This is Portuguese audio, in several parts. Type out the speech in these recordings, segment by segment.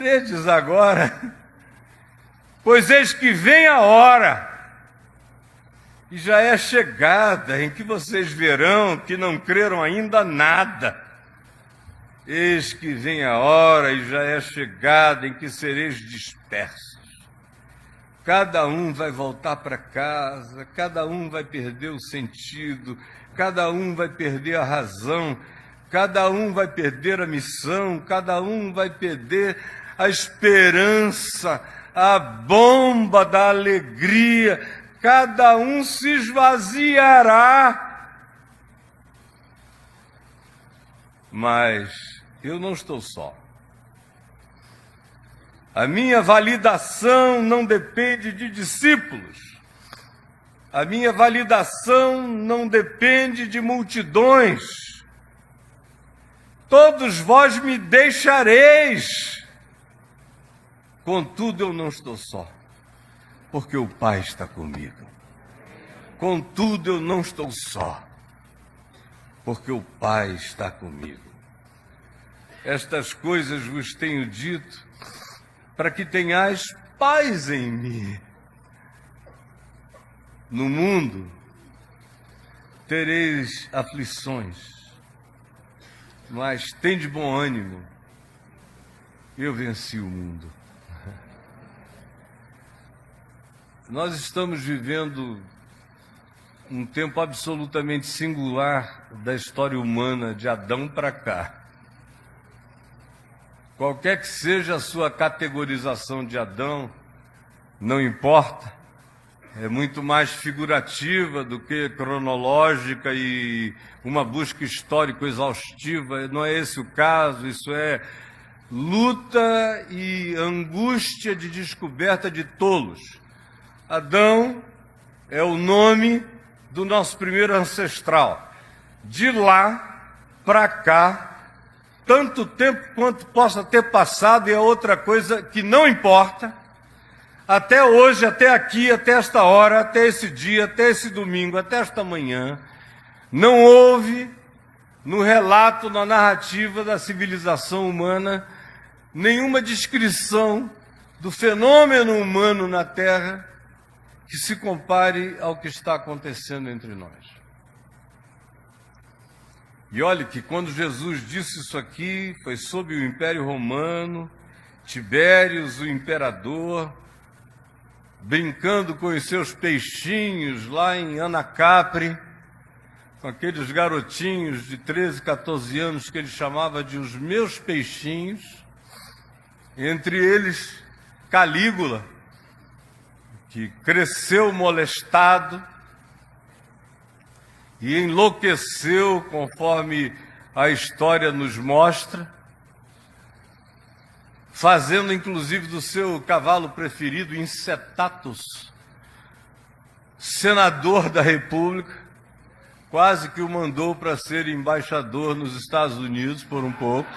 credes agora? Pois eis que vem a hora, e já é chegada, em que vocês verão que não creram ainda nada. Eis que vem a hora, e já é chegada, em que sereis dispersos. Cada um vai voltar para casa, cada um vai perder o sentido, cada um vai perder a razão, cada um vai perder a missão, cada um vai perder a esperança, a bomba da alegria, cada um se esvaziará. Mas eu não estou só. A minha validação não depende de discípulos. A minha validação não depende de multidões. Todos vós me deixareis. Contudo, eu não estou só, porque o Pai está comigo. Contudo, eu não estou só, porque o Pai está comigo. Estas coisas vos tenho dito, para que tenhais paz em mim. No mundo tereis aflições, mas tende bom ânimo, eu venci o mundo. Nós estamos vivendo um tempo absolutamente singular da história humana, de Adão para cá. Qualquer que seja a sua categorização de Adão, não importa, é muito mais figurativa do que cronológica e uma busca histórico-exaustiva. Não é esse o caso, isso é luta e angústia de descoberta de tolos. Adão é o nome do nosso primeiro ancestral. De lá para cá, tanto tempo quanto possa ter passado, e é outra coisa que não importa, até hoje, até aqui, até esta hora, até esse dia, até esse domingo, até esta manhã, não houve no relato, na narrativa da civilização humana, nenhuma descrição do fenômeno humano na Terra que se compare ao que está acontecendo entre nós. E olhe que quando Jesus disse isso aqui, foi sob o Império Romano, Tibérios, o imperador, brincando com os seus peixinhos lá em Anacapre, com aqueles garotinhos de 13, 14 anos que ele chamava de os meus peixinhos, entre eles Calígula, que cresceu molestado e enlouqueceu, conforme a história nos mostra, fazendo inclusive do seu cavalo preferido, Incetatus, senador da República, quase que o mandou para ser embaixador nos Estados Unidos por um pouco.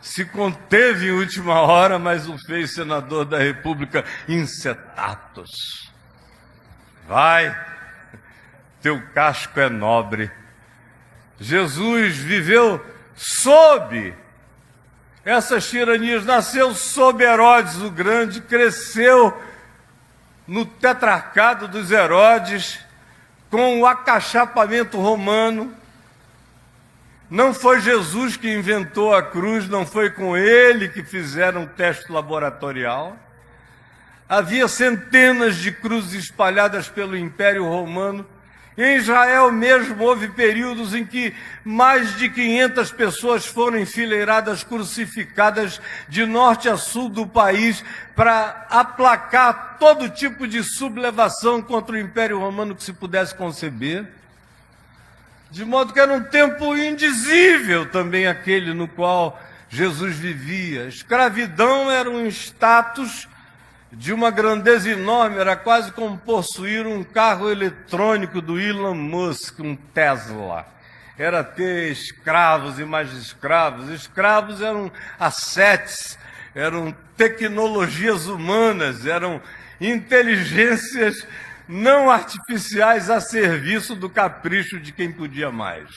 Se conteve em última hora, mas o fez senador da República, Incetatus. Vai, teu casco é nobre. Jesus viveu sob essas tiranias, nasceu sob Herodes o Grande, cresceu no tetrarcado dos Herodes, com o acachapamento romano. Não foi Jesus que inventou a cruz, não foi com ele que fizeram um teste laboratorial. Havia centenas de cruzes espalhadas pelo Império Romano. Em Israel mesmo houve períodos em que mais de 500 pessoas foram enfileiradas, crucificadas de norte a sul do país para aplacar todo tipo de sublevação contra o Império Romano que se pudesse conceber. De modo que era um tempo indizível também aquele no qual Jesus vivia. A escravidão era um status de uma grandeza enorme, era quase como possuir um carro eletrônico do Elon Musk, um Tesla. Era ter escravos e mais escravos. Escravos eram assets, eram tecnologias humanas, eram inteligências não artificiais a serviço do capricho de quem podia mais.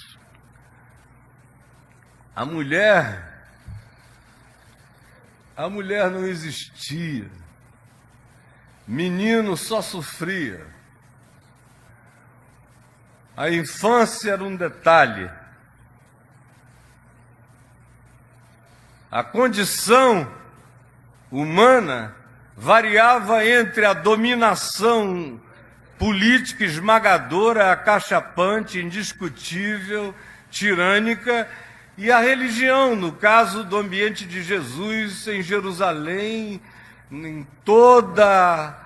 A mulher A mulher não existia. Menino só sofria. A infância era um detalhe. A condição humana variava entre a dominação política esmagadora, acachapante, indiscutível, tirânica, e a religião, no caso do ambiente de Jesus em Jerusalém, em toda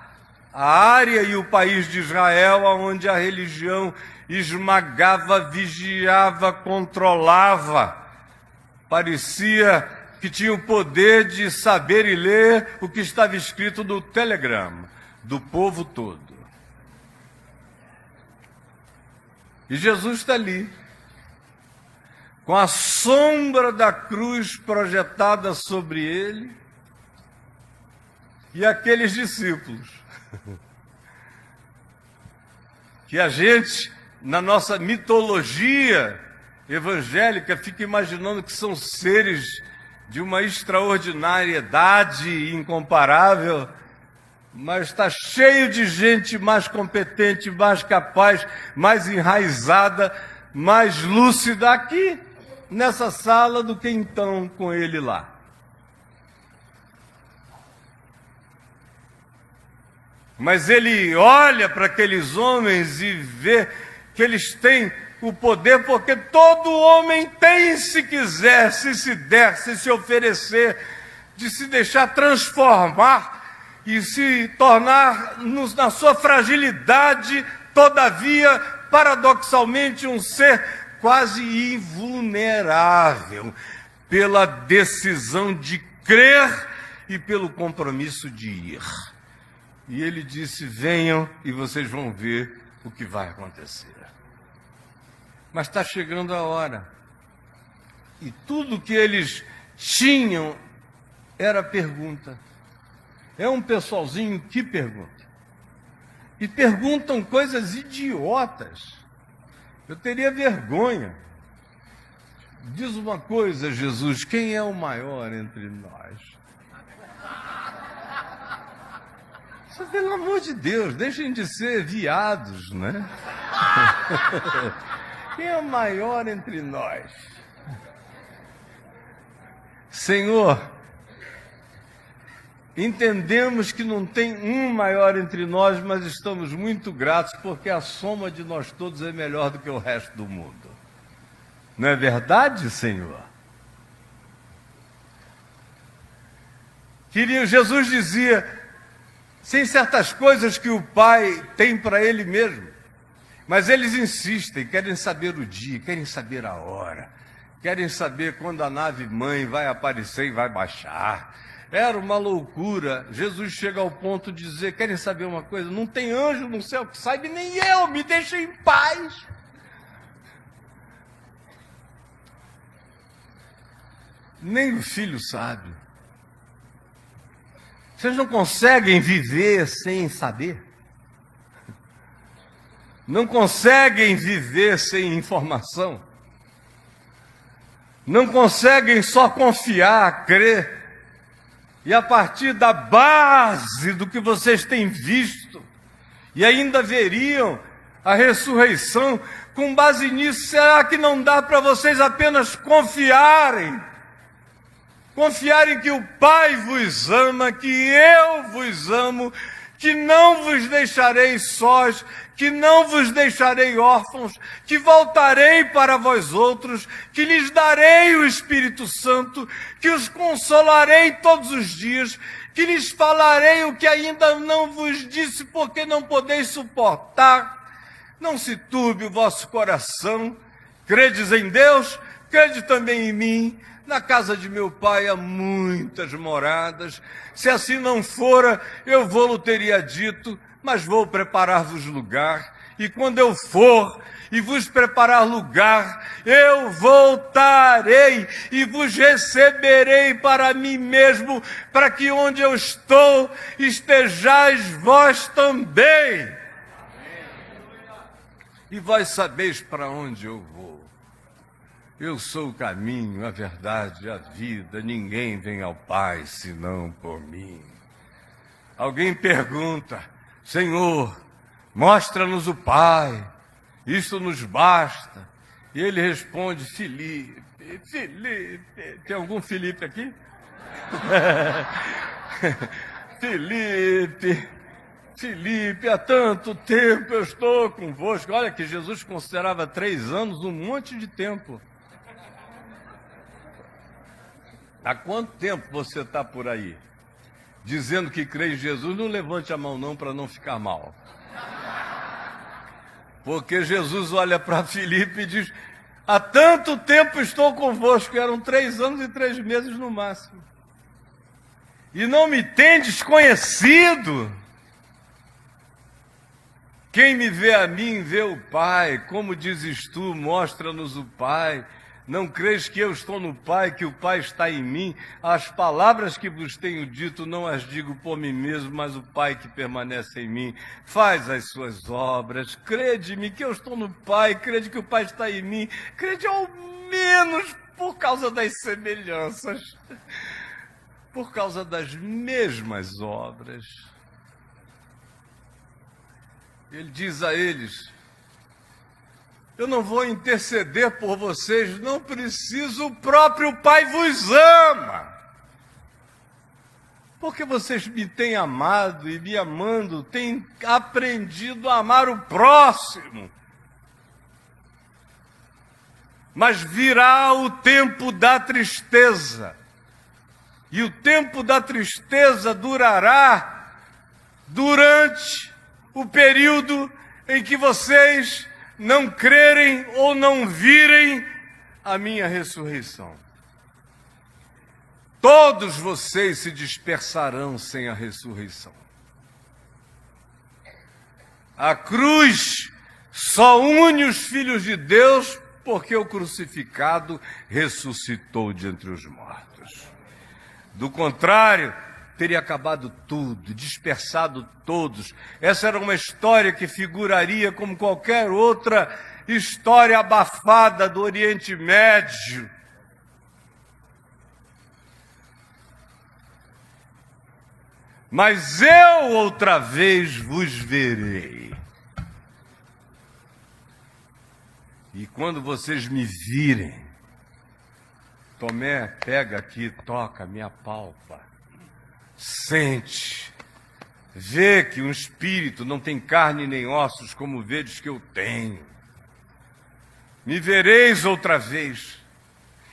a área e o país de Israel, onde a religião esmagava, vigiava, controlava. Parecia que tinha o poder de saber e ler o que estava escrito no telegrama do povo todo. E Jesus está ali, com a sombra da cruz projetada sobre ele, e aqueles discípulos, que a gente, na nossa mitologia evangélica, fica imaginando que são seres de uma extraordinariedade incomparável, mas está cheio de gente mais competente, mais capaz, mais enraizada, mais lúcida aqui, nessa sala, do que então com ele lá. Mas ele olha para aqueles homens e vê que eles têm o poder, porque todo homem tem, se quiser, se der, se oferecer, de se deixar transformar e se tornar, na sua fragilidade, todavia, paradoxalmente, um ser quase invulnerável, pela decisão de crer e pelo compromisso de ir. E ele disse: venham e vocês vão ver o que vai acontecer. Mas está chegando a hora. E tudo que eles tinham era pergunta. É um pessoalzinho que pergunta. E perguntam coisas idiotas. Eu teria vergonha. Diz uma coisa, Jesus: quem é o maior entre nós? Pelo amor de Deus, deixem de ser viados, né? Quem é o maior entre nós? Senhor, entendemos que não tem um maior entre nós, mas estamos muito gratos porque a soma de nós todos é melhor do que o resto do mundo. Não é verdade, Senhor? Jesus dizia: sem certas coisas que o Pai tem para Ele mesmo. Mas eles insistem, querem saber o dia, querem saber a hora, querem saber quando a nave-mãe vai aparecer e vai baixar. Era uma loucura. Jesus chega ao ponto de dizer: querem saber uma coisa? Não tem anjo no céu que saiba, nem eu, me deixem em paz. Nem o filho sabe. Vocês não conseguem viver sem saber? Não conseguem viver sem informação? Não conseguem só confiar, crer? E a partir da base do que vocês têm visto, e ainda veriam a ressurreição, com base nisso, será que não dá para vocês apenas confiarem? Confiarem que o Pai vos ama, que eu vos amo, que não vos deixarei sós, que não vos deixarei órfãos, que voltarei para vós outros, que lhes darei o Espírito Santo, que os consolarei todos os dias, que lhes falarei o que ainda não vos disse, porque não podeis suportar. Não se turbe o vosso coração. Credes em Deus, crede também em mim. Na casa de meu Pai há muitas moradas. Se assim não fora, eu vou-lo teria dito, mas vou preparar-vos lugar. E quando eu for e vos preparar lugar, eu voltarei e vos receberei para mim mesmo, para que onde eu estou, estejais vós também. E vós sabeis para onde eu vou. Eu sou o caminho, a verdade, a vida. Ninguém vem ao Pai senão por mim. Alguém pergunta: Senhor, mostra-nos o Pai, isso nos basta. E ele responde: Filipe. Tem algum Filipe aqui? Filipe, há tanto tempo eu estou convosco. Olha que Jesus considerava 3 anos um monte de tempo. Há quanto tempo você está por aí dizendo que crê em Jesus? Não levante a mão não, para não ficar mal. Porque Jesus olha para Filipe e diz: há tanto tempo estou convosco. Eram 3 anos e 3 meses no máximo. E não me tendes conhecido. Quem me vê a mim, vê o Pai. Como dizes tu, mostra-nos o Pai. Não crês que eu estou no Pai, que o Pai está em mim? As palavras que vos tenho dito não as digo por mim mesmo, mas o Pai que permanece em mim faz as suas obras. Crede-me que eu estou no Pai, crede que o Pai está em mim, crede ao menos por causa das semelhanças, por causa das mesmas obras. Ele diz a eles: eu não vou interceder por vocês, não preciso, o próprio Pai vos ama. Porque vocês me têm amado e me amando, têm aprendido a amar o próximo. Mas virá o tempo da tristeza. E o tempo da tristeza durará durante o período em que vocês não crerem ou não virem a minha ressurreição. Todos vocês se dispersarão sem a ressurreição. A cruz só une os filhos de Deus porque o crucificado ressuscitou de entre os mortos. Do contrário, teria acabado tudo, dispersado todos. Essa era uma história que figuraria como qualquer outra história abafada do Oriente Médio. Mas eu outra vez vos verei. E quando vocês me virem, Tomé, pega aqui, toca, me apalpa. Sente, vê que um espírito não tem carne nem ossos, como vedes que eu tenho. Me vereis outra vez,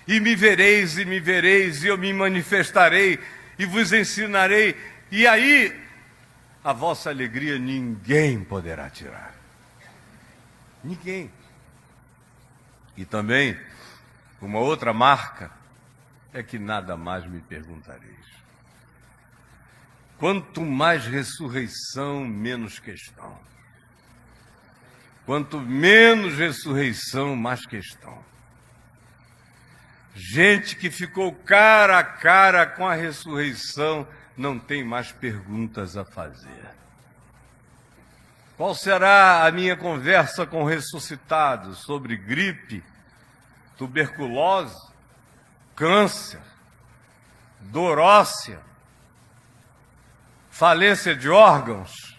e me vereis, e eu me manifestarei, e vos ensinarei, e aí a vossa alegria ninguém poderá tirar. Ninguém. E também, uma outra marca, é que nada mais me perguntareis. Quanto mais ressurreição, menos questão. Quanto menos ressurreição, mais questão. Gente que ficou cara a cara com a ressurreição não tem mais perguntas a fazer. Qual será a minha conversa com ressuscitados sobre gripe, tuberculose, câncer, dor óssea, falência de órgãos,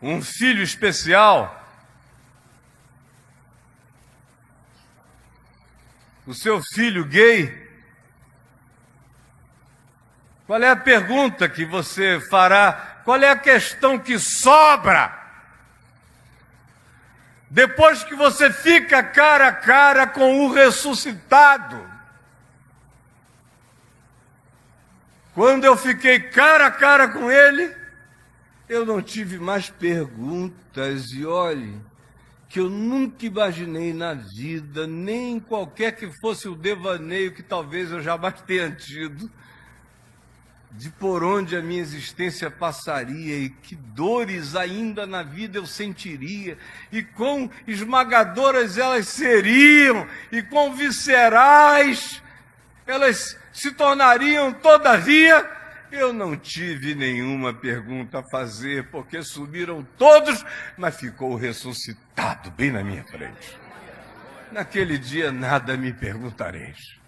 um filho especial, o seu filho gay? Qual é a pergunta que você fará? Qual é a questão que sobra? Depois que você fica cara a cara com o ressuscitado. Quando eu fiquei cara a cara com ele, eu não tive mais perguntas. E olhe, que eu nunca imaginei na vida, nem qualquer que fosse o devaneio que talvez eu jamais tenha tido, de por onde a minha existência passaria e que dores ainda na vida eu sentiria, e quão esmagadoras elas seriam, e quão viscerais elas se tornariam. Todavia, eu não tive nenhuma pergunta a fazer, porque sumiram todos, mas ficou ressuscitado bem na minha frente. naquele dia nada me perguntareis.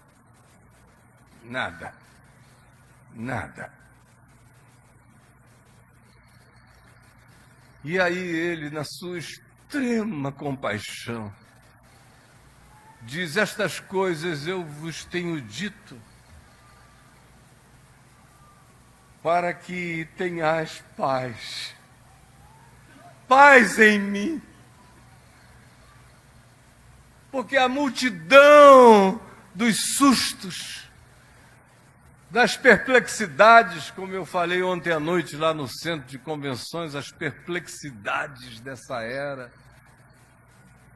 Nada. Nada. E aí ele, na sua extrema compaixão, diz: estas coisas eu vos tenho dito, para que tenhais paz. Paz em mim. Porque a multidão dos sustos, das perplexidades, como eu falei ontem à noite lá no centro de convenções, as perplexidades dessa era,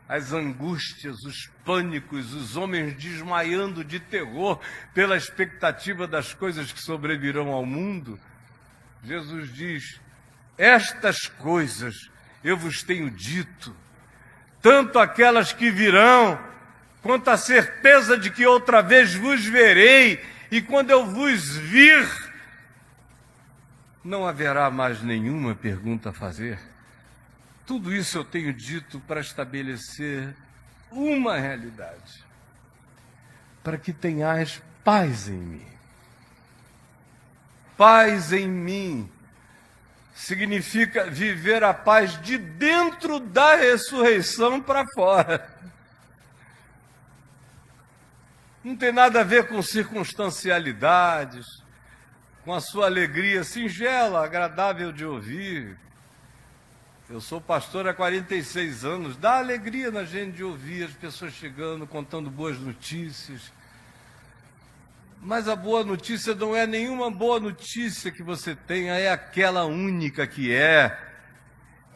as angústias, os pânicos, os homens desmaiando de terror pela expectativa das coisas que sobrevirão ao mundo, Jesus diz: estas coisas eu vos tenho dito, tanto aquelas que virão, quanto a certeza de que outra vez vos verei, e quando eu vos vir, não haverá mais nenhuma pergunta a fazer. Tudo isso eu tenho dito para estabelecer uma realidade, para que tenhais paz em mim. Paz em mim significa viver a paz de dentro da ressurreição para fora. Não tem nada a ver com circunstancialidades, com a sua alegria singela, agradável de ouvir. Eu sou pastor há 46 anos, dá alegria na gente de ouvir as pessoas chegando, contando boas notícias. Mas a boa notícia não é nenhuma boa notícia que você tenha, é aquela única que é,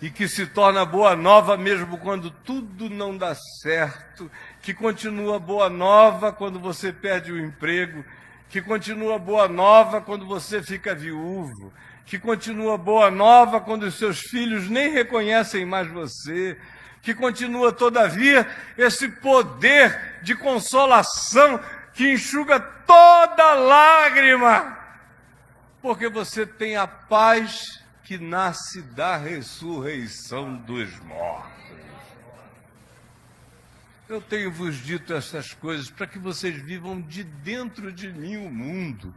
e que se torna boa nova mesmo quando tudo não dá certo, que continua boa nova quando você perde o emprego, que continua boa nova quando você fica viúvo, que continua boa nova quando os seus filhos nem reconhecem mais você, que continua, todavia, esse poder de consolação que enxuga toda lágrima, porque você tem a paz que nasce da ressurreição dos mortos. Eu tenho vos dito essas coisas para que vocês vivam de dentro de mim o mundo,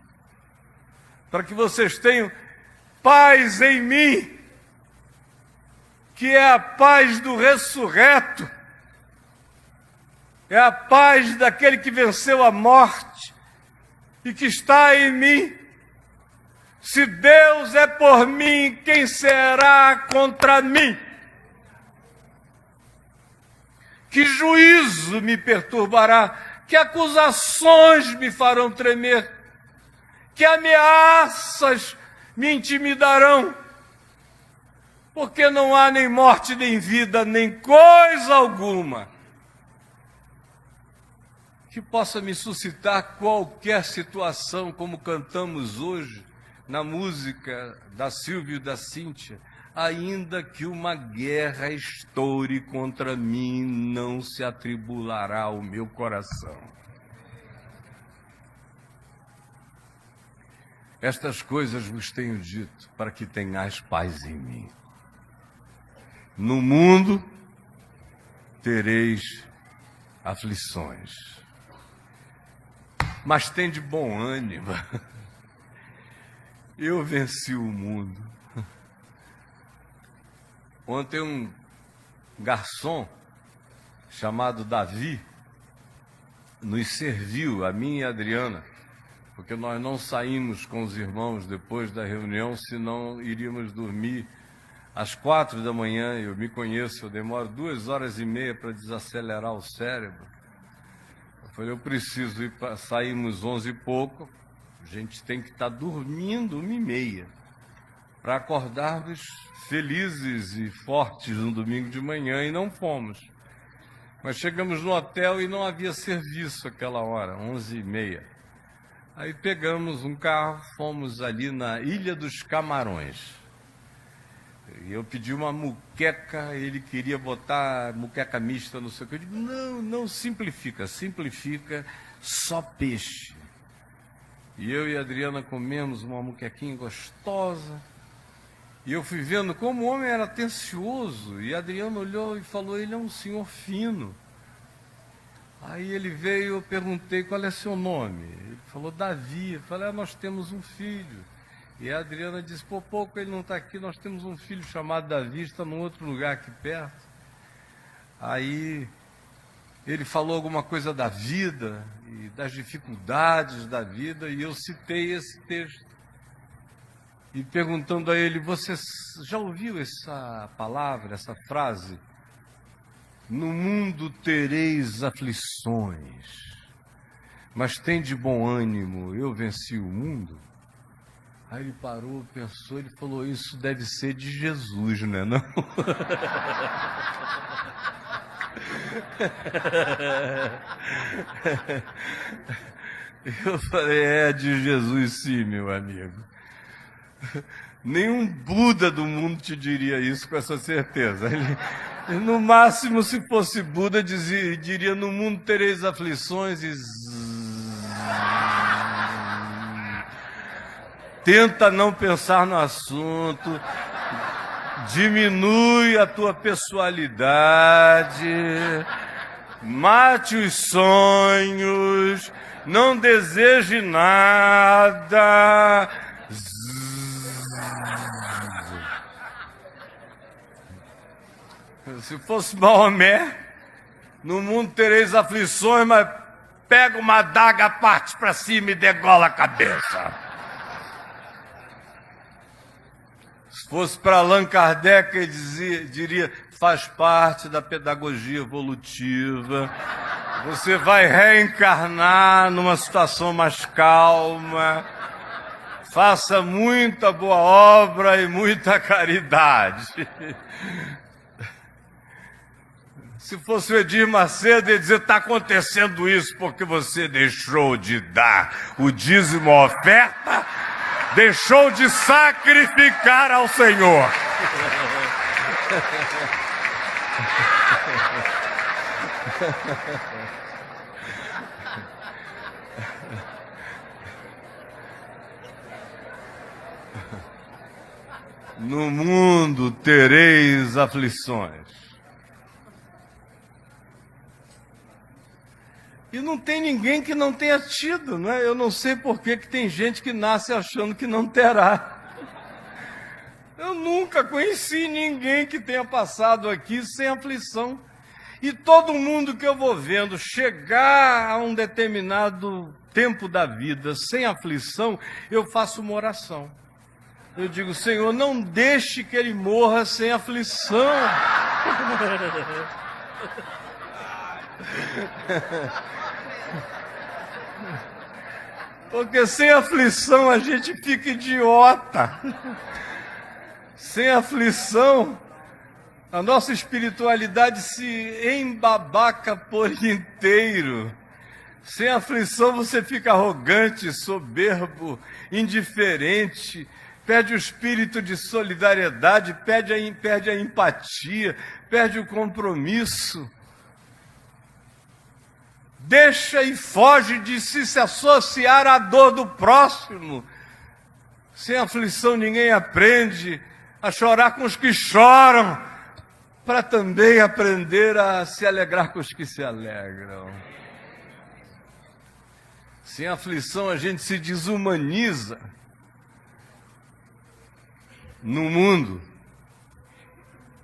para que vocês tenham paz em mim, que é a paz do ressurreto, é a paz daquele que venceu a morte e que está em mim. Se Deus é por mim, quem será contra mim? Que juízo me perturbará? Que acusações me farão tremer? Que ameaças me intimidarão? Porque não há nem morte, nem vida, nem coisa alguma que possa me suscitar qualquer situação, como cantamos hoje na música da Silvia e da Cíntia. Ainda que uma guerra estoure contra mim, não se atribulará o meu coração. Estas coisas vos tenho dito, para que tenhais paz em mim. No mundo tereis aflições, mas tende bom ânimo. Eu venci o mundo. Ontem um garçom chamado Davi nos serviu, a mim e a Adriana, porque nós não saímos com os irmãos depois da reunião, senão iríamos dormir às 4 da manhã. Eu me conheço, eu demoro 2h30 para desacelerar o cérebro. Eu falei, eu preciso ir para... Saímos 11 e pouco, a gente tem que estar dormindo 1h30, para acordarmos felizes e fortes no domingo de manhã, e não fomos. Mas chegamos no hotel e não havia serviço aquela hora, 11h30. Aí pegamos um carro, fomos ali na Ilha dos Camarões. E eu pedi uma muqueca, ele queria botar muqueca mista, não sei o que. Eu digo, não, simplifica, só peixe. E eu e a Adriana comemos uma muquequinha gostosa. E eu fui vendo como o homem era atencioso. E a Adriana olhou e falou, ele é um senhor fino. Aí ele veio, eu perguntei qual é seu nome. Ele falou Davi. Eu falei, nós temos um filho. E a Adriana disse, por pouco ele não está aqui, nós temos um filho chamado Davi, está num outro lugar aqui perto. Aí ele falou alguma coisa da vida e das dificuldades da vida, e eu citei esse texto. E perguntando a ele, você já ouviu essa palavra, essa frase? No mundo tereis aflições, mas tem de bom ânimo, eu venci o mundo. Aí ele parou, pensou, ele falou, isso deve ser de Jesus, né? Não? Eu falei, é de Jesus sim, meu amigo. Nenhum Buda do mundo te diria isso com essa certeza. Ele, no máximo, se fosse Buda, diria, no mundo tereis aflições e... Tenta não pensar no assunto, diminui a tua pessoalidade, mate os sonhos, não deseje nada. Se fosse Maomé, no mundo tereis aflições, mas pega uma adaga, parte para cima e degola a cabeça. Se fosse para Allan Kardec, ele diria, faz parte da pedagogia evolutiva. Você vai reencarnar numa situação mais calma. Faça muita boa obra e muita caridade. Se fosse o Edir Macedo, ele ia dizer, está acontecendo isso porque você deixou de dar o dízimo, a oferta, deixou de sacrificar ao Senhor. No mundo tereis aflições. E não tem ninguém que não tenha tido, não é? Eu não sei por que tem gente que nasce achando que não terá. Eu nunca conheci ninguém que tenha passado aqui sem aflição. E todo mundo que eu vou vendo chegar a um determinado tempo da vida sem aflição, eu faço uma oração. Eu digo, Senhor, não deixe que ele morra sem aflição. Porque sem aflição a gente fica idiota. Sem aflição, a nossa espiritualidade se embabaca por inteiro. Sem aflição você fica arrogante, soberbo, indiferente, perde o espírito de solidariedade, perde a empatia, perde o compromisso. Deixa e foge de se associar à dor do próximo. Sem aflição ninguém aprende a chorar com os que choram, para também aprender a se alegrar com os que se alegram. Sem aflição a gente se desumaniza. No mundo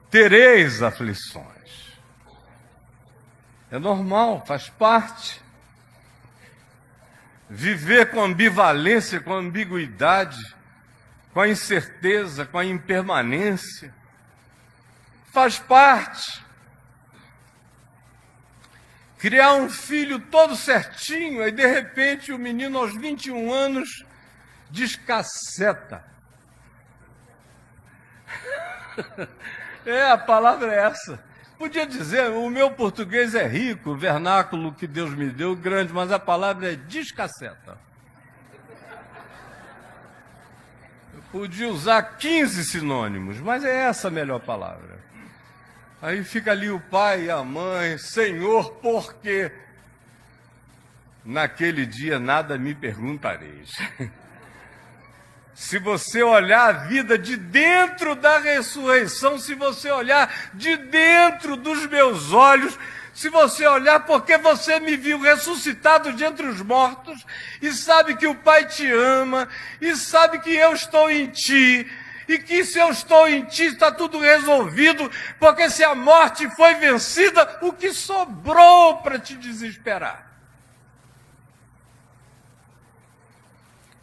tereis aflições. É normal, faz parte. Viver com ambivalência, com ambiguidade, com a incerteza, com a impermanência, faz parte. Criar um filho todo certinho, aí de repente o menino aos 21 anos descaceta. A palavra é essa. Podia dizer, o meu português é rico, o vernáculo que Deus me deu grande, mas a palavra é descaceta. Eu podia usar 15 sinônimos, mas é essa a melhor palavra. Aí fica ali o pai e a mãe, Senhor, por quê? Naquele dia nada me perguntareis. Se você olhar a vida de dentro da ressurreição, se você olhar de dentro dos meus olhos, Se você olhar, porque você me viu ressuscitado de entre os mortos, e sabe que o Pai te ama, e sabe que eu estou em ti, e que se eu estou em ti está tudo resolvido, porque se a morte foi vencida, o que sobrou para te desesperar?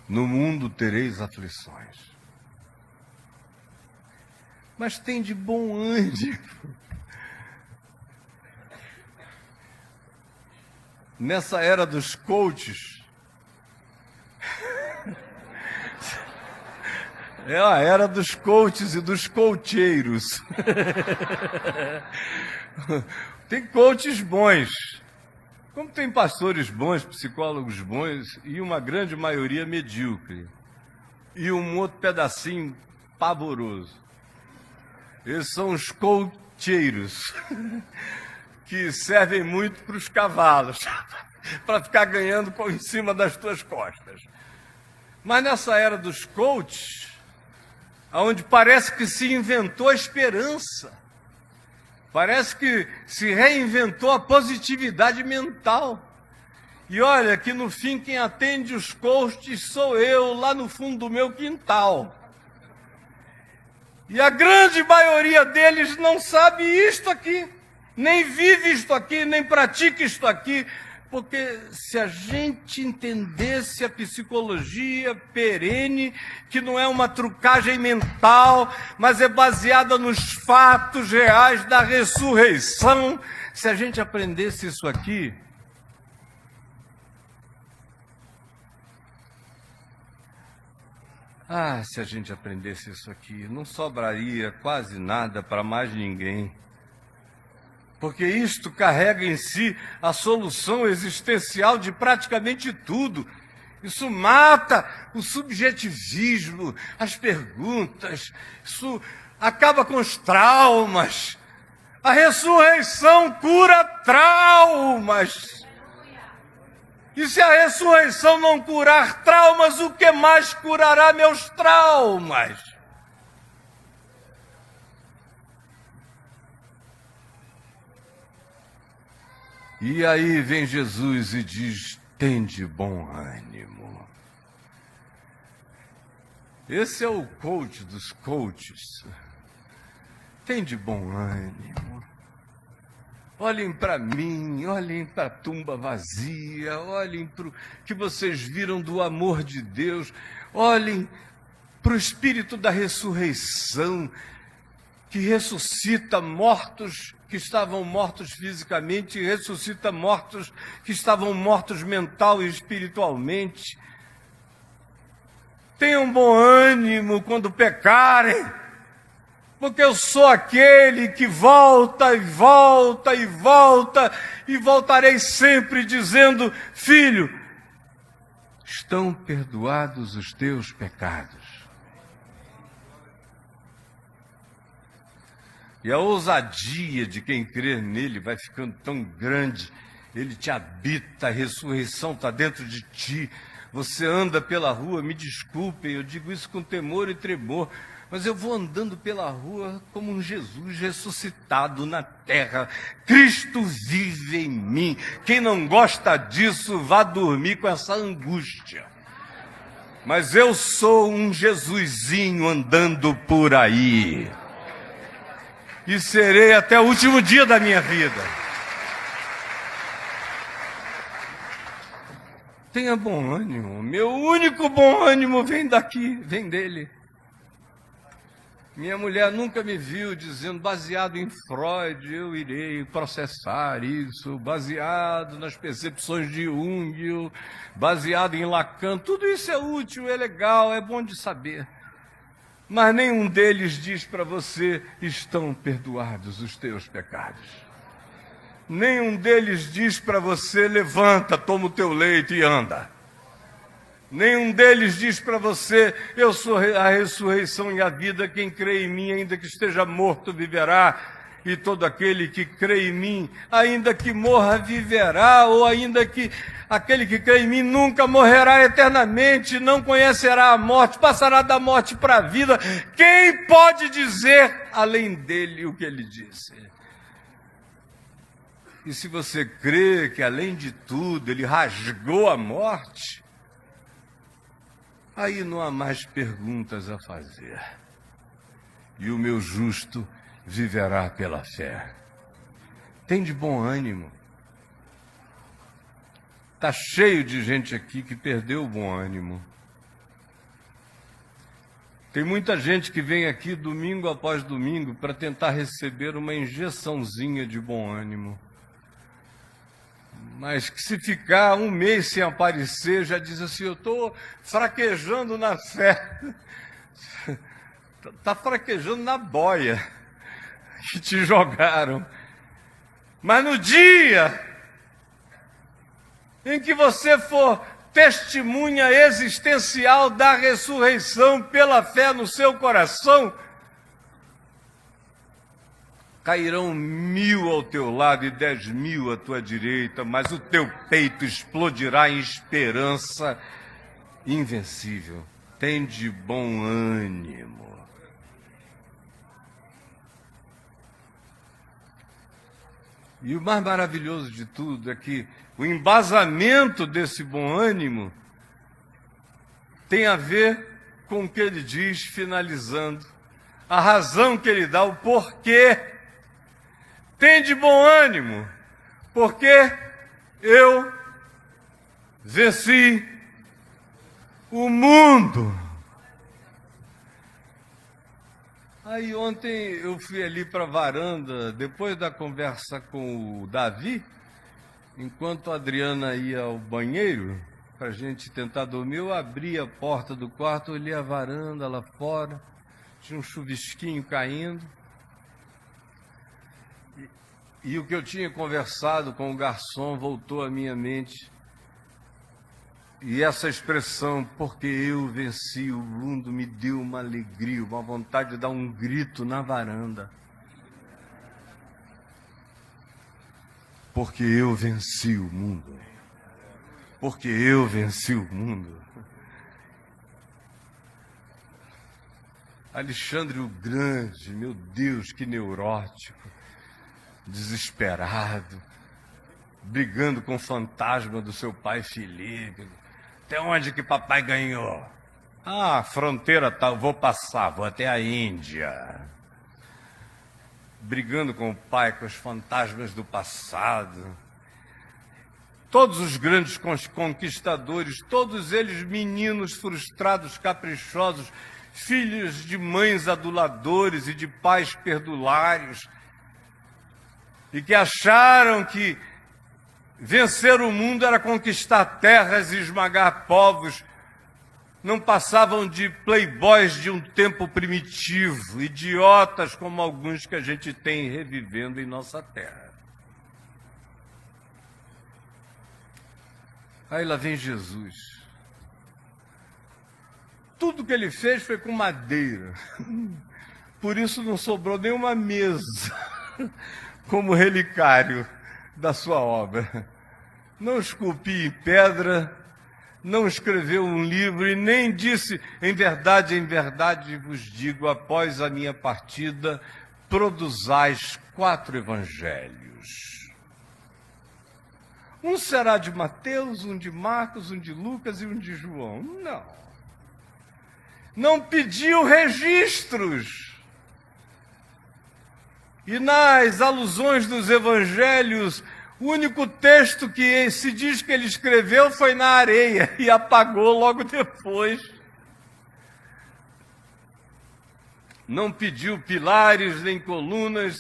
No mundo tereis aflições, mas tem de bom ânimo. Nessa era dos coaches, é a era dos coaches e dos coacheiros. Tem coaches bons, como tem pastores bons, psicólogos bons, e uma grande maioria medíocre. E um outro pedacinho pavoroso. Esses são os coacheiros, que servem muito para os cavalos, para ficar ganhando em cima das tuas costas. Mas nessa era dos coaches, onde parece que se inventou a esperança, parece que se reinventou a positividade mental. E olha que no fim quem atende os coaches sou eu, lá no fundo do meu quintal. E a grande maioria deles não sabe isto aqui, nem vive isto aqui, nem pratica isto aqui, porque se a gente entendesse a psicologia perene, que não é uma trucagem mental, mas é baseada nos fatos reais da ressurreição, se a gente aprendesse isso aqui, se a gente aprendesse isso aqui, não sobraria quase nada para mais ninguém. Porque isto carrega em si a solução existencial de praticamente tudo. Isso mata o subjetivismo, as perguntas, isso acaba com os traumas. A ressurreição cura traumas. E se a ressurreição não curar traumas, o que mais curará meus traumas? E aí vem Jesus e diz: tende bom ânimo. Esse é o coach dos coaches. Tende bom ânimo. Olhem para mim, olhem para a tumba vazia, olhem para o que vocês viram do amor de Deus, olhem para o Espírito da ressurreição, que ressuscita mortos que estavam mortos fisicamente, e ressuscita mortos que estavam mortos mental e espiritualmente. Tenham bom ânimo quando pecarem, porque eu sou aquele que volta e volta e volta, e voltarei sempre dizendo: filho, estão perdoados os teus pecados. E a ousadia de quem crer nele vai ficando tão grande, ele te habita, a ressurreição está dentro de ti. Você anda pela rua, me desculpem, eu digo isso com temor e tremor, mas eu vou andando pela rua como um Jesus ressuscitado na terra. Cristo vive em mim. Quem não gosta disso, vá dormir com essa angústia. Mas eu sou um Jesusinho andando por aí. E serei até o último dia da minha vida. Tenha bom ânimo. Meu único bom ânimo vem daqui, vem dele. Minha mulher nunca me viu dizendo: baseado em Freud, eu irei processar isso, baseado nas percepções de Jung, baseado em Lacan. Tudo isso é útil, é legal, é bom de saber. Mas nenhum deles diz para você: estão perdoados os teus pecados. Nenhum deles diz para você: levanta, toma o teu leite e anda. Nenhum deles diz para você: eu sou a ressurreição e a vida, quem crê em mim, ainda que esteja morto, viverá. E todo aquele que crê em mim, ainda que morra, viverá. Ou ainda que aquele que crê em mim nunca morrerá eternamente, não conhecerá a morte, passará da morte para a vida. Quem pode dizer além dele o que ele disse? E se você crê que, além de tudo, ele rasgou a morte, aí não há mais perguntas a fazer. E o meu justo viverá pela fé. Tem de bom ânimo. Está cheio de gente aqui que perdeu o bom ânimo. Tem muita gente que vem aqui domingo após domingo para tentar receber uma injeçãozinha de bom ânimo. Mas que se ficar um mês sem aparecer, já diz assim, eu estou fraquejando na fé. Está fraquejando na boia que te jogaram. Mas no dia em que você for testemunha existencial da ressurreição pela fé no seu coração, cairão 1000 ao teu lado e 10.000 à tua direita, mas o teu peito explodirá em esperança invencível. Tem de bom ânimo. E o mais maravilhoso de tudo é que o embasamento desse bom ânimo tem a ver com o que ele diz, finalizando, a razão que ele dá, o porquê. Tem de bom ânimo, porque eu venci o mundo. Aí ontem eu fui ali para a varanda, depois da conversa com o Davi, enquanto a Adriana ia ao banheiro, para a gente tentar dormir, eu abri a porta do quarto, olhei a varanda lá fora, tinha um chuvisquinho caindo. E o que eu tinha conversado com o garçom voltou à minha mente. E essa expressão, porque eu venci o mundo, me deu uma alegria, uma vontade de dar um grito na varanda. Porque eu venci o mundo. Porque eu venci o mundo. Alexandre o Grande, meu Deus, que neurótico, desesperado, brigando com o fantasma do seu pai Filipe. Até onde que papai ganhou? Ah, fronteira tal, vou passar, vou até a Índia. Brigando com o pai, com os fantasmas do passado. Todos os grandes conquistadores, todos eles meninos frustrados, caprichosos, filhos de mães aduladores e de pais perdulários, e que acharam que vencer o mundo era conquistar terras e esmagar povos. Não passavam de playboys de um tempo primitivo, idiotas como alguns que a gente tem revivendo em nossa terra. Aí lá vem Jesus. Tudo que ele fez foi com madeira. Por isso não sobrou nenhuma mesa como relicário da sua obra. Não esculpi em pedra, não escreveu um livro e nem disse, em verdade vos digo, após a minha partida, produzais 4 evangelhos. Um será de Mateus, um de Marcos, um de Lucas e um de João. Não pediu registros. E nas alusões dos evangelhos, o único texto que se diz que ele escreveu foi na areia e apagou logo depois. Não pediu pilares nem colunas,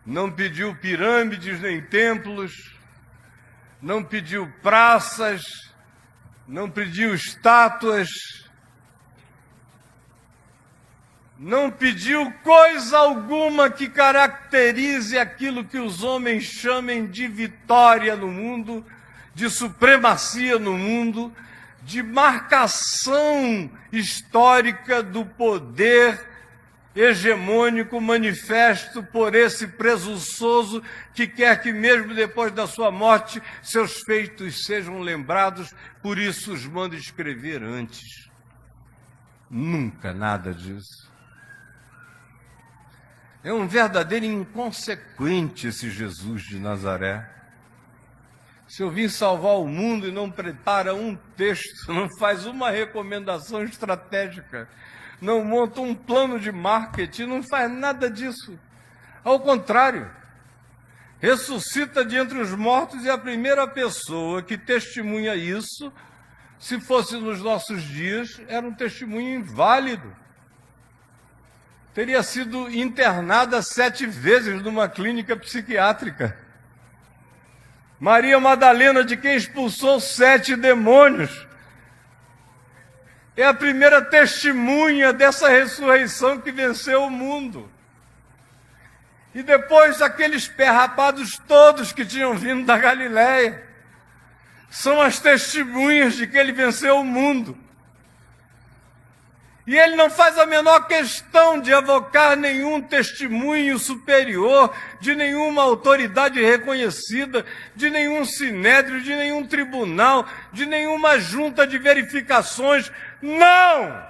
não pediu pirâmides nem templos, não pediu praças, não pediu estátuas, não pediu coisa alguma que caracterize aquilo que os homens chamem de vitória no mundo, de supremacia no mundo, de marcação histórica do poder hegemônico manifesto por esse presunçoso que quer que mesmo depois da sua morte seus feitos sejam lembrados, por isso os manda escrever antes. Nunca nada disso. É um verdadeiro inconsequente esse Jesus de Nazaré. Se eu vim salvar o mundo e não prepara um texto, não faz uma recomendação estratégica, não monta um plano de marketing, não faz nada disso. Ao contrário, ressuscita de entre os mortos e a primeira pessoa que testemunha isso, se fosse nos nossos dias, era um testemunho inválido. Teria sido internada 7 vezes numa clínica psiquiátrica. Maria Madalena, de quem expulsou 7 demônios, é a primeira testemunha dessa ressurreição que venceu o mundo. E depois aqueles perrapados todos que tinham vindo da Galileia, são as testemunhas de que ele venceu o mundo. E ele não faz a menor questão de evocar nenhum testemunho superior, de nenhuma autoridade reconhecida, de nenhum sinédrio, de nenhum tribunal, de nenhuma junta de verificações. Não!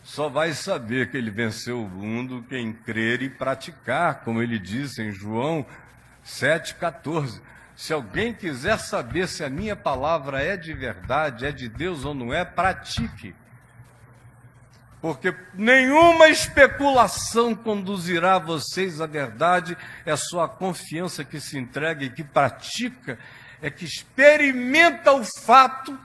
Só vai saber que ele venceu o mundo quem crer e praticar, como ele disse em João 7,14. Se alguém quiser saber se a minha palavra é de verdade, é de Deus ou não é, pratique. Porque nenhuma especulação conduzirá vocês à verdade, é só a confiança que se entrega e que pratica, é que experimenta o fato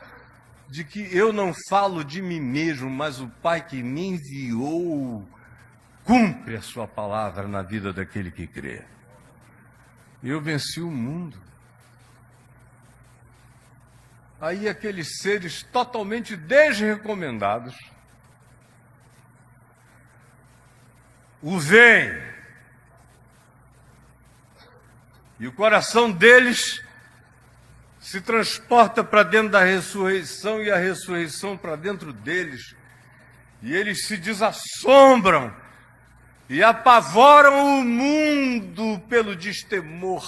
de que eu não falo de mim mesmo, mas o Pai que me enviou cumpre a sua palavra na vida daquele que crê. Eu venci o mundo. Aí aqueles seres totalmente desrecomendados o veem. E o coração deles se transporta para dentro da ressurreição e a ressurreição para dentro deles. E eles se desassombram e apavoram o mundo pelo destemor.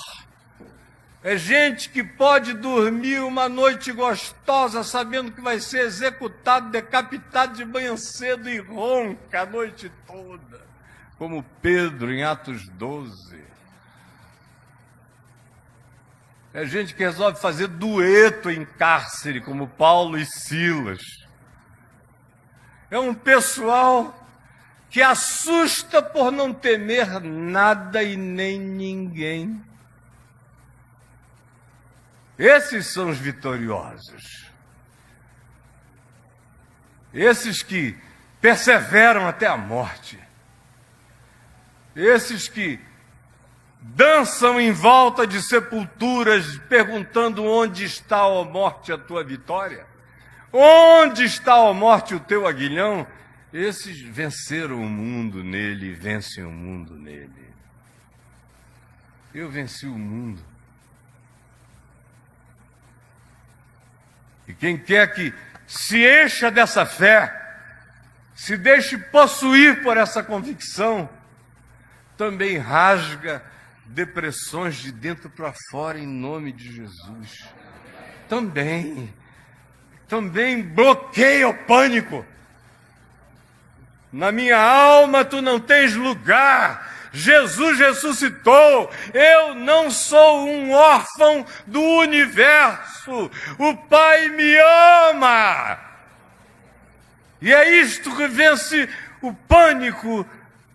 É gente que pode dormir uma noite gostosa sabendo que vai ser executado, decapitado de manhã cedo e ronca a noite toda, como Pedro em Atos 12. É gente que resolve fazer dueto em cárcere, como Paulo e Silas. É um pessoal que assusta por não temer nada e nem ninguém. Esses são os vitoriosos. Esses que perseveram até a morte. Esses que dançam em volta de sepulturas, perguntando onde está, ó morte, a tua vitória? Onde está, ó morte, o teu aguilhão? Esses venceram o mundo nele, vencem o mundo nele. Eu venci o mundo. E quem quer que se encha dessa fé, se deixe possuir por essa convicção, também rasga depressões de dentro para fora em nome de Jesus. Também bloqueia o pânico. Na minha alma tu não tens lugar. Jesus ressuscitou. Eu não sou um órfão do universo. O Pai me ama. E é isto que vence o pânico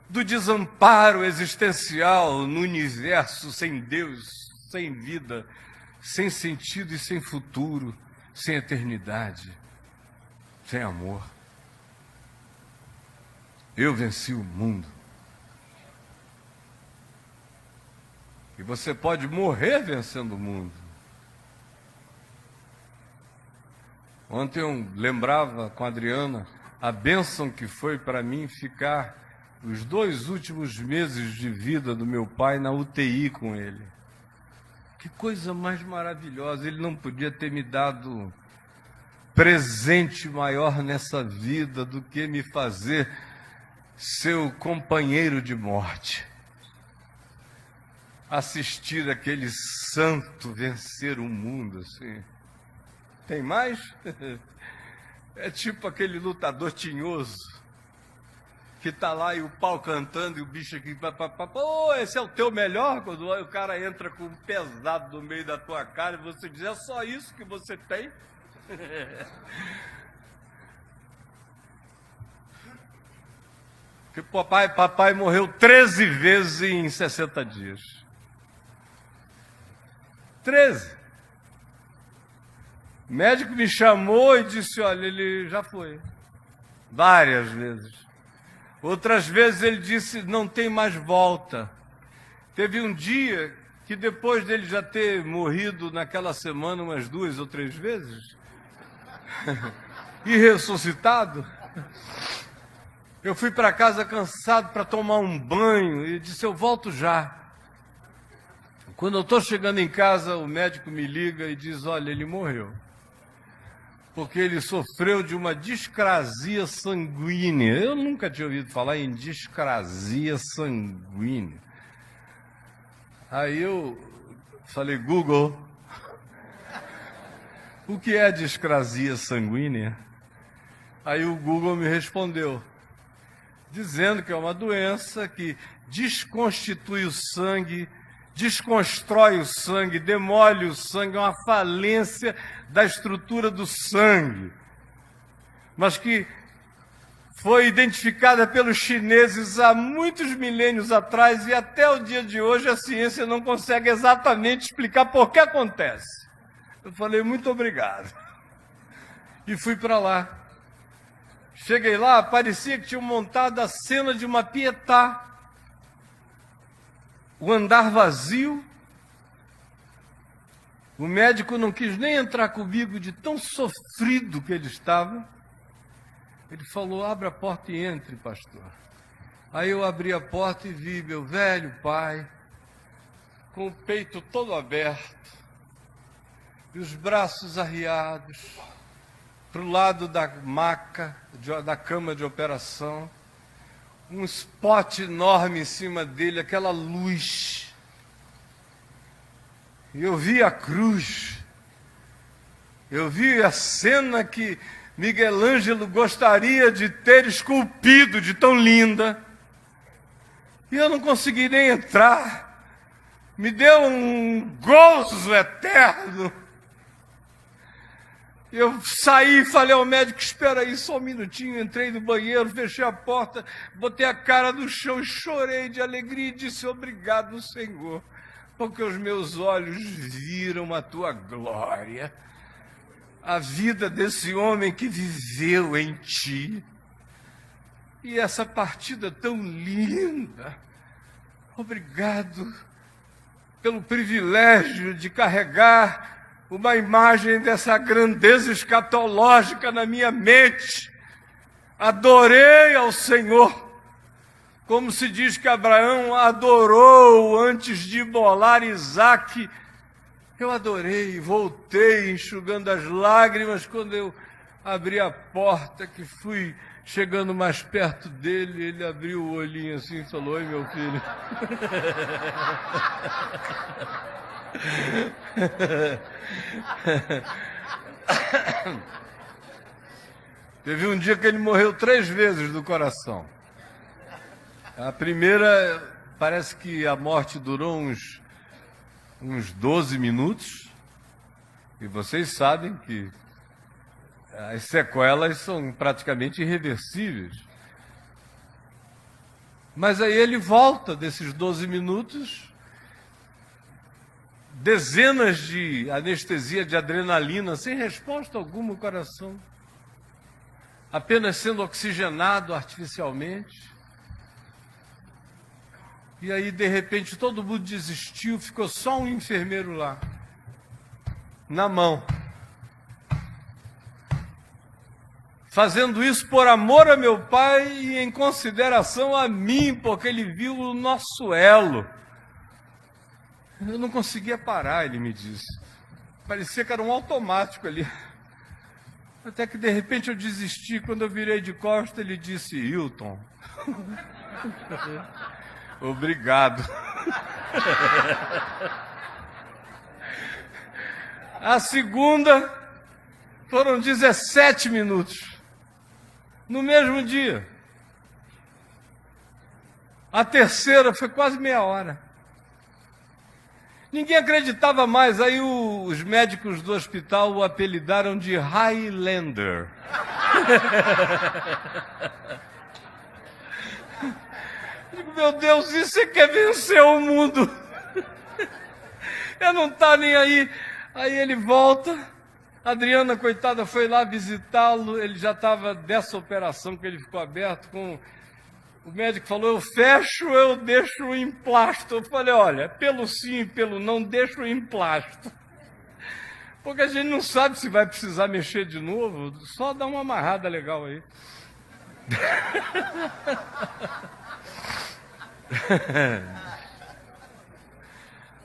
do desamparo existencial no universo sem Deus, sem vida, sem sentido e sem futuro, sem eternidade, sem amor. Eu venci o mundo. E você pode morrer vencendo o mundo. Ontem eu lembrava com a Adriana a bênção que foi para mim ficar os 2 últimos meses de vida do meu pai na UTI com ele. Que coisa mais maravilhosa. Ele não podia ter me dado presente maior nessa vida do que me fazer seu companheiro de morte. Assistir aquele santo vencer o mundo, assim. Tem mais? É tipo aquele lutador tinhoso, que tá lá e o pau cantando e o bicho aqui, pô, esse é o teu melhor? Quando o cara entra com um pesado no meio da tua cara e você diz, é só isso que você tem? Porque papai morreu 13 vezes em 60 dias. 13. O médico me chamou e disse, olha, ele já foi. Várias vezes. Outras vezes ele disse, não tem mais volta. Teve um dia que depois dele já ter morrido naquela semana umas 2 ou 3 vezes, e ressuscitado, eu fui para casa cansado para tomar um banho e disse, eu volto já. Quando eu estou chegando em casa, o médico me liga e diz, olha, ele morreu. Porque ele sofreu de uma discrasia sanguínea. Eu nunca tinha ouvido falar em discrasia sanguínea. Aí eu falei, Google, o que é discrasia sanguínea? Aí o Google me respondeu, dizendo que é uma doença que desconstitui o sangue, desconstrói o sangue, demole o sangue, é uma falência da estrutura do sangue, mas que foi identificada pelos chineses há muitos milênios atrás e até o dia de hoje a ciência não consegue exatamente explicar por que acontece. Eu falei, muito obrigado. E fui para lá. Cheguei lá, parecia que tinham montado a cena de uma Pietà. O andar vazio. O médico não quis nem entrar comigo de tão sofrido que ele estava. Ele falou, abra a porta e entre, pastor. Aí eu abri a porta e vi meu velho pai, com o peito todo aberto, e os braços arriados, para o lado da maca, da cama de operação, um spot enorme em cima dele, aquela luz. E eu vi a cruz, eu vi a cena que Miguel Ângelo gostaria de ter esculpido, de tão linda. E eu não consegui nem entrar. Me deu um gozo eterno. Eu saí e falei ao médico, espera aí só um minutinho. Entrei no banheiro, fechei a porta, botei a cara no chão e chorei de alegria e disse, obrigado, Senhor, porque os meus olhos viram a tua glória. A vida desse homem que viveu em ti. E essa partida tão linda. Obrigado pelo privilégio de carregar uma imagem dessa grandeza escatológica na minha mente. Adorei ao Senhor. Como se diz que Abraão adorou antes de imolar Isaque. Eu adorei, voltei enxugando as lágrimas quando eu abri a porta, que fui chegando mais perto dele, ele abriu o olhinho assim e falou, oi meu filho. Teve um dia que ele morreu 3 vezes do coração. A primeira, parece que a morte durou uns 12 minutos, e vocês sabem que as sequelas são praticamente irreversíveis. Mas aí ele volta desses 12 minutos, dezenas de anestesia de adrenalina, sem resposta alguma ao coração, apenas sendo oxigenado artificialmente. E aí, de repente, todo mundo desistiu, ficou só um enfermeiro lá, na mão. Fazendo isso por amor a meu pai e em consideração a mim, porque ele viu o nosso elo. Eu não conseguia parar, ele me disse. Parecia que era um automático ali. Até que, de repente, eu desisti. Quando eu virei de costas, ele disse, Hilton... Obrigado. A segunda Foram 17 minutos. No mesmo dia. A terceira foi quase meia hora. Ninguém acreditava mais. Aí os médicos do hospital o apelidaram de Highlander. Digo, meu Deus, isso você quer vencer o mundo? Eu não tá nem aí. Aí ele volta. A Adriana, coitada, foi lá visitá-lo. Ele já estava dessa operação que ele ficou aberto com... O médico falou, eu fecho, eu deixo o emplasto. Eu falei, olha, pelo sim e pelo não, deixa o emplasto. Porque a gente não sabe se vai precisar mexer de novo, só dá uma amarrada legal aí.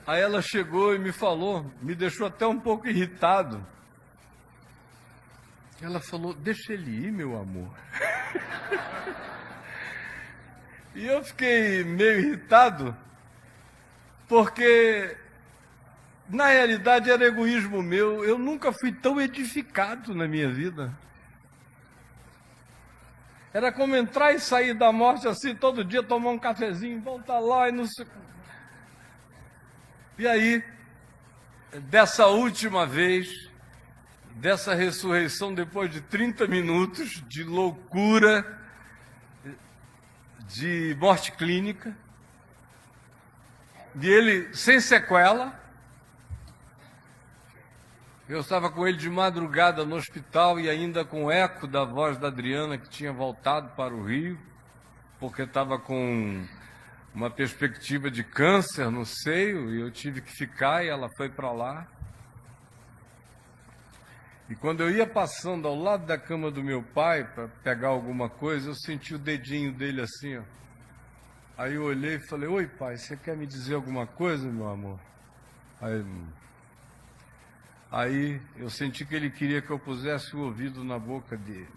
Aí ela chegou e me falou, me deixou até um pouco irritado. Ela falou, deixa ele ir, meu amor. E eu fiquei meio irritado, porque, na realidade, era egoísmo meu. Eu nunca fui tão edificado na minha vida. Era como entrar e sair da morte assim, todo dia, tomar um cafezinho, voltar lá e não sei... E aí, dessa última vez, dessa ressurreição, depois de 30 minutos de loucura, de morte clínica, de ele sem sequela. Eu estava com ele de madrugada no hospital e ainda com o eco da voz da Adriana, que tinha voltado para o Rio, porque estava com uma perspectiva de câncer no seio, e eu tive que ficar e ela foi para lá. E quando eu ia passando ao lado da cama do meu pai para pegar alguma coisa, eu senti o dedinho dele assim, ó. Aí eu olhei e falei, oi pai, você quer me dizer alguma coisa, meu amor? Aí eu senti que ele queria que eu pusesse o ouvido na boca dele.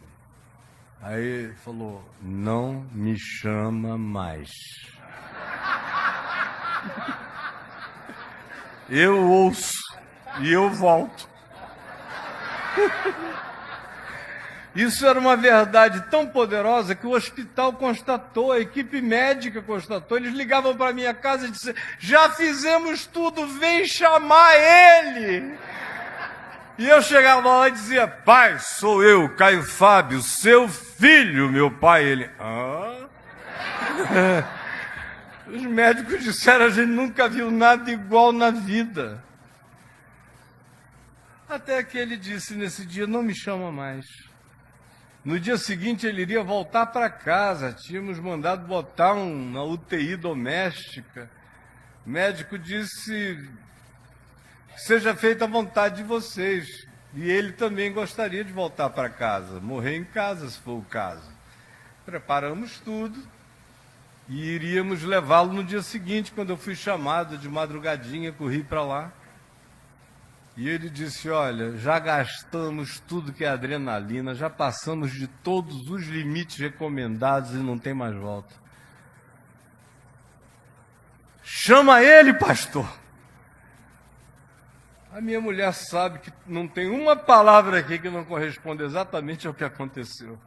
Aí ele falou, não me chama mais. Eu ouço e eu volto. Isso era uma verdade tão poderosa que o hospital constatou, a equipe médica constatou. Eles ligavam para minha casa e diziam, já fizemos tudo, vem chamar ele. E eu chegava lá e dizia, pai, sou eu, Caio Fábio, seu filho, meu pai. Ele, Os médicos disseram, a gente nunca viu nada igual na vida. Até que ele disse nesse dia, não me chama mais. No dia seguinte ele iria voltar para casa, tínhamos mandado botar uma UTI doméstica. O médico disse, seja feita a vontade de vocês. E ele também gostaria de voltar para casa, morrer em casa se for o caso. Preparamos tudo e iríamos levá-lo no dia seguinte, quando eu fui chamado de madrugadinha, corri para lá. E ele disse, olha, já gastamos tudo que é adrenalina, já passamos de todos os limites recomendados e não tem mais volta. Chama ele, pastor. A minha mulher sabe que não tem uma palavra aqui que não corresponde exatamente ao que aconteceu.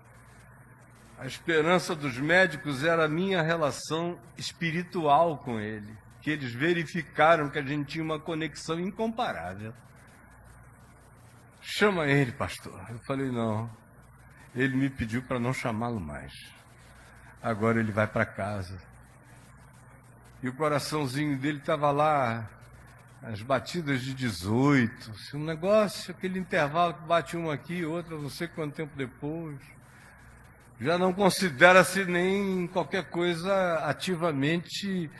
A esperança dos médicos era a minha relação espiritual com ele, que eles verificaram que a gente tinha uma conexão incomparável. Chama ele, pastor. Eu falei, não. Ele me pediu para não chamá-lo mais. Agora ele vai para casa. E o coraçãozinho dele estava lá, as batidas de 18. Um negócio, aquele intervalo que bate uma aqui, outra, não sei quanto tempo depois. Já não considera-se nem qualquer coisa ativamente